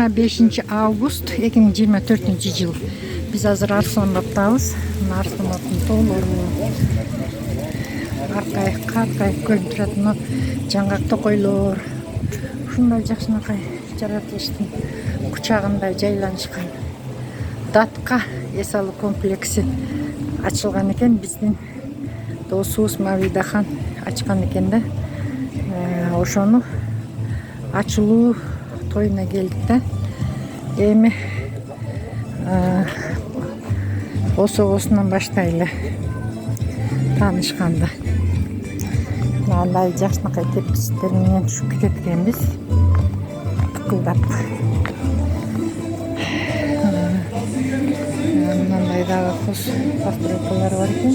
25 август 2024 жыл. Biz azыр Арсланбаптабыз. Арсланбаптын тоолору аркай көрүнүп турат. Мына жаңгак токойлор ушундай жакшынакай жаратылыштын кучагында жайланышкан датка эс алуу комплекси ачылган экен. Биздин досубуз Мавидахан ачкан экен да. Ошону ачылуу тоюна келдик да. Эми осогосунан баштайлы таанышканда. Андай жакшынакай тепкичтер менен түшүп кетет экенбиз. Тыкылдап. Мындай дагы кыз постройкалар бар экен.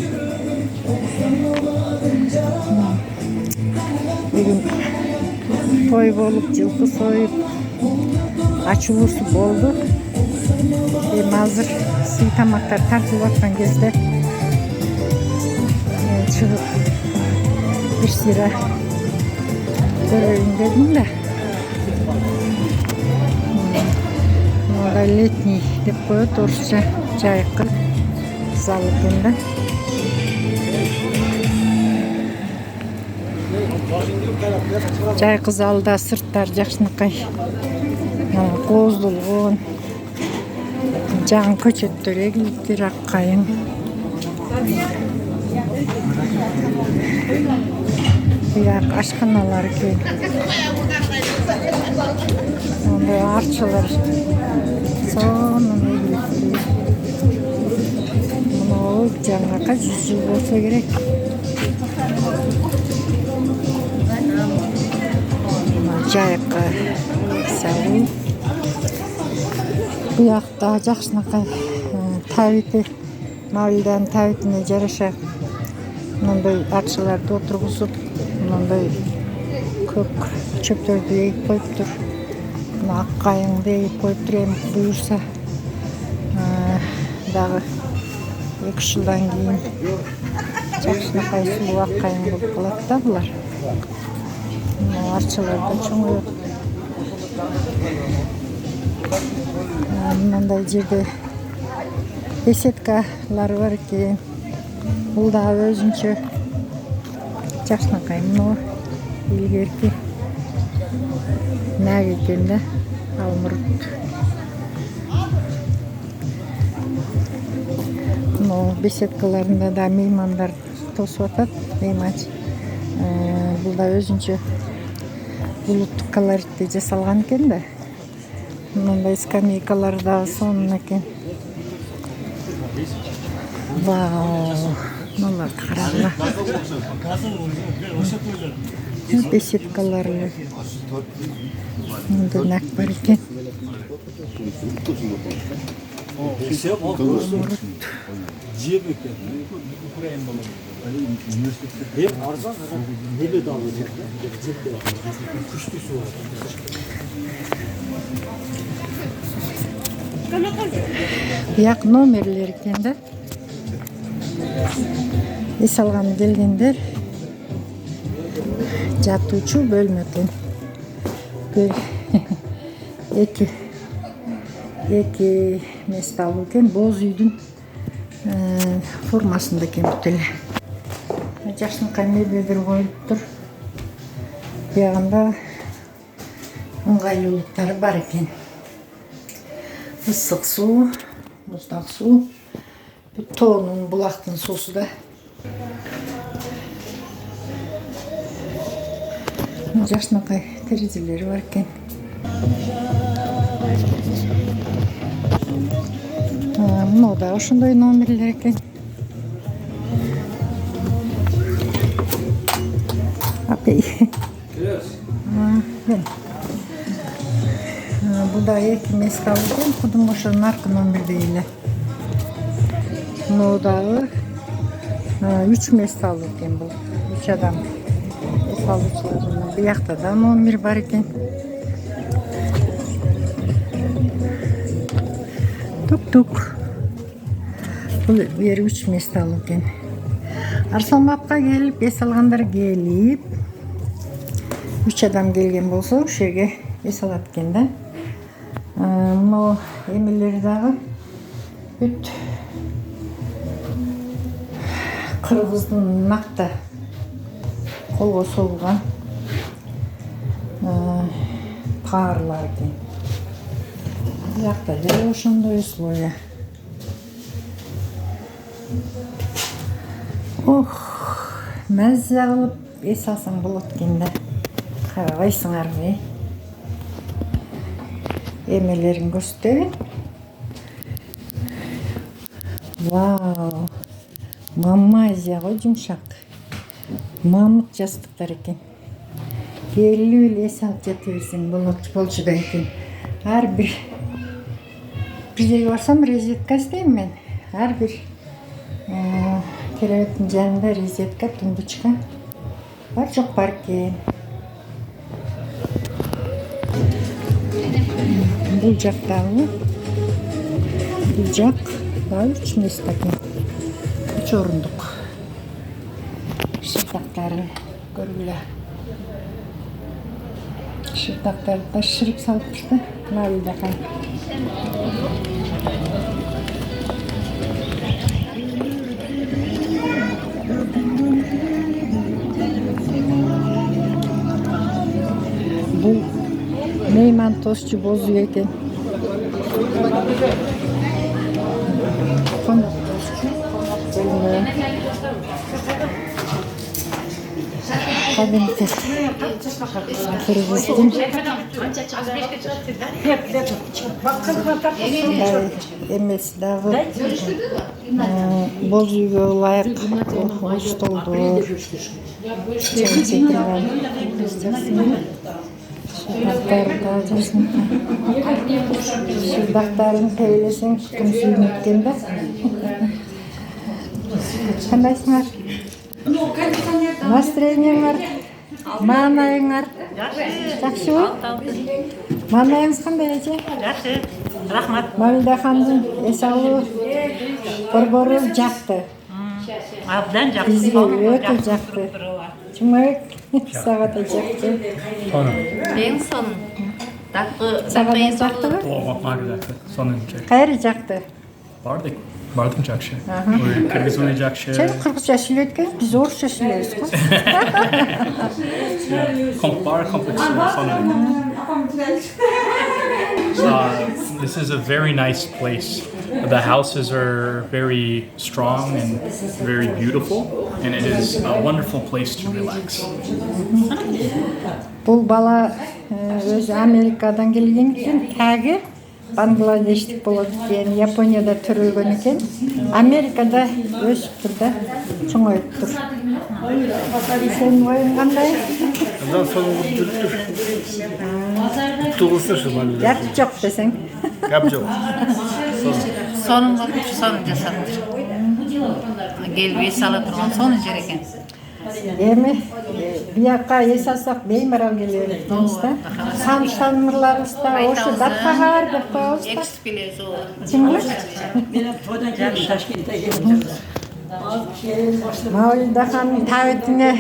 Бүгүн той болуп, жылкы союп, ачылуусу болду. Эми азыр сый тамактар тартылып аткан кезде чыгып бир сыйра көрөйүн дедим да. Мындай летний деп коет, орусча жайкы зал экен да. Жайкы залда сырттар жакшынакай кооздолгон. Жаң көчөттөр эгилиптер аккайын. Буяк ашканалар экен. Ондай арчалар сонун эгилиптер. Мына жаңака 100 жыл болсо керек. Жайкы салуу. Буякта жакшынакай табити, Мавиданын табитине жараша мындай арчаларды отургузуп, мындай көк чөптөрдү эгип коюптур. Мына аккайыңды эгип коюптур. Эми буюрса дагы 2 жылдан кийин жакшынакай сулуу аккайың болуп калат да булар. Мына арчалар да чоңоёт. Мындай жерде беседкалар бар экен. Бул дагы өзүнчө жакшынакай. Мына илгерки наг экен да, алмурут. Мына беседкаларында да меймандар тосуп атат. Мейманчы. Бул да өзүнчө булуттук колоритте жасалган экен да. Мындай скамейкалар да сонун экен. Вау, мыналарды карагыла. Беседкалары мындай нак бар экен. Буяк номерлер экен да. Эс алганы келгендер жатуучу бөлмө экен. Эки место алуу экен. Боз үйдүн формасында экен бүт эле. Жакшынакай мебелдер коюлуптур. Буягында ыңгайлуулуктары бар экен. Ысык суу, муздак суу, тоонун булактын суусу да. Жакшынакай терезелери бар экен. Мына да ошондой номерлер экен. Апей. Бул да 2 место алган, кудум ошо наркы номерде эле. Мына дагы 3 место алуу экен бул. 3 адам. Эс алуучулар. Буякта да номер бар экен. Тук-тук. Бул бери 3 место алуу экен. Арсланбапка келип, эс алгандар келип, 3 адам келген болсо, ошо жерге эс алат экен да. Мынау эмелер дагы бүт кыргыздын накты колго солган таарылар экен. Бuyakta деле ошондой условия. Ох, маза кылып эс алсаң болот экен да. Карабайсыңарбы? Эмелерин көрсөтөйүн. Вау. Мамазия го жумшак. Мамык жастыктар экен. Келип эле эс алып жата берсең болчу да экен. Ар бир жерге барсам розетка издейм мен. Ар бир керебеттин жанында розетка, тумбочка бар жок бар экен. Бул жактагы бул жак да 3 место экен. 3 орундук. Шырдактарын көргүлө. Шырдактарды да шырып салыпты. Мавида кай. Бул мейман тосчу бозу экен. Конок тосчу, конок кадимки кыргыздын эмеси дагы боз үйгө ылайык столдор, шырдактарын тейлесең күн сүйүнүп экен да. Кандайсыңар? Настроениеңар, маанайыңар жакшыбы? Маанайыңыз кандай эже? Жакшы, рахмат. Мавида хандын эс алуу борбору жакты. Абдан жакшы. Бизге өтө жакты. Чумак сага да жакты. Эң сон. Сага да жактыбы? Сонун Кайры жакты? Бардык жакшы. Кыргызча жакшы. Сен кыргызча сүйлөйт экен, биз орусча сүйлөйбүз го. Complex. This is a very nice place. The houses are very strong and very beautiful, and it is a wonderful place to relax. Бул бала өзү Америкадан келген экен, таги Бангладештик болот экен, Японияда төрөлгөн экен. Америкада өсүптүр да, чоңоюптур. Сенин оюң кандай? Гап жок десең. Гап жок. Сонун болуп, сонун жасаптыр. Келбей сала турган сонун жер экен. Эми бияка эс алсак беймарал келе беребиз да. Санырларыбыз да ошо датпагар деп коебуз да. Экспилезу. Мавида ханын табитине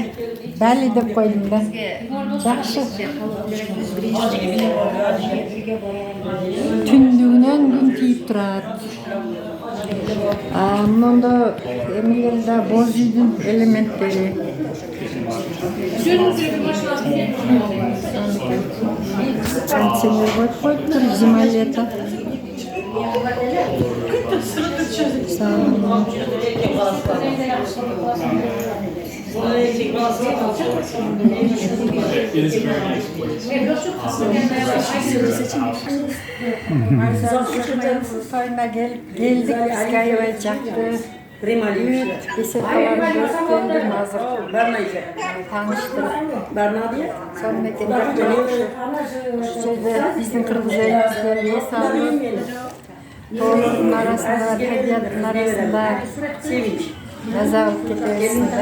бали деп койдум да. Жакшы. Түндүгүнөн күн тийип турат. Мында эмелер да боз үйдүн элементтери. Кондиционер коюп коюптур, зима-лето. Toyuna geldik, bizge aybay jakты. Беседаларын көрүп келдим азыр. Таныштырып. Сонун экен ошол жерде биздин кыргыз элибизде эс алып, тоолордун арасында, табияттын арасында таза болуп кетебиз да.